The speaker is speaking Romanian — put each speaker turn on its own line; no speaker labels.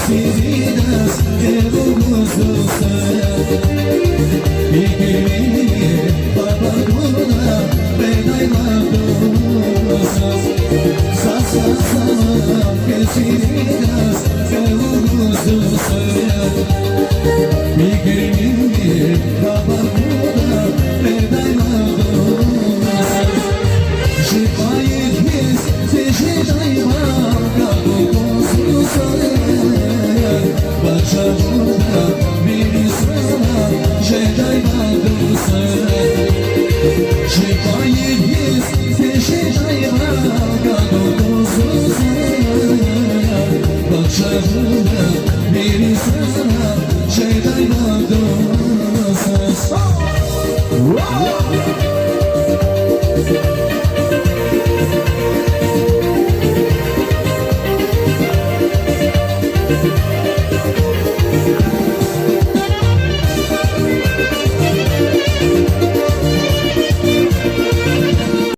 Siridas Evuguzusa Ikili Babaguna Benay Madusas Sasa Sama Siridas Evuguzusa Ikili Babaguna Benay Madusas Şifayet biz Teşedayma Kabuguzusa Başa burada bir sana Jedayma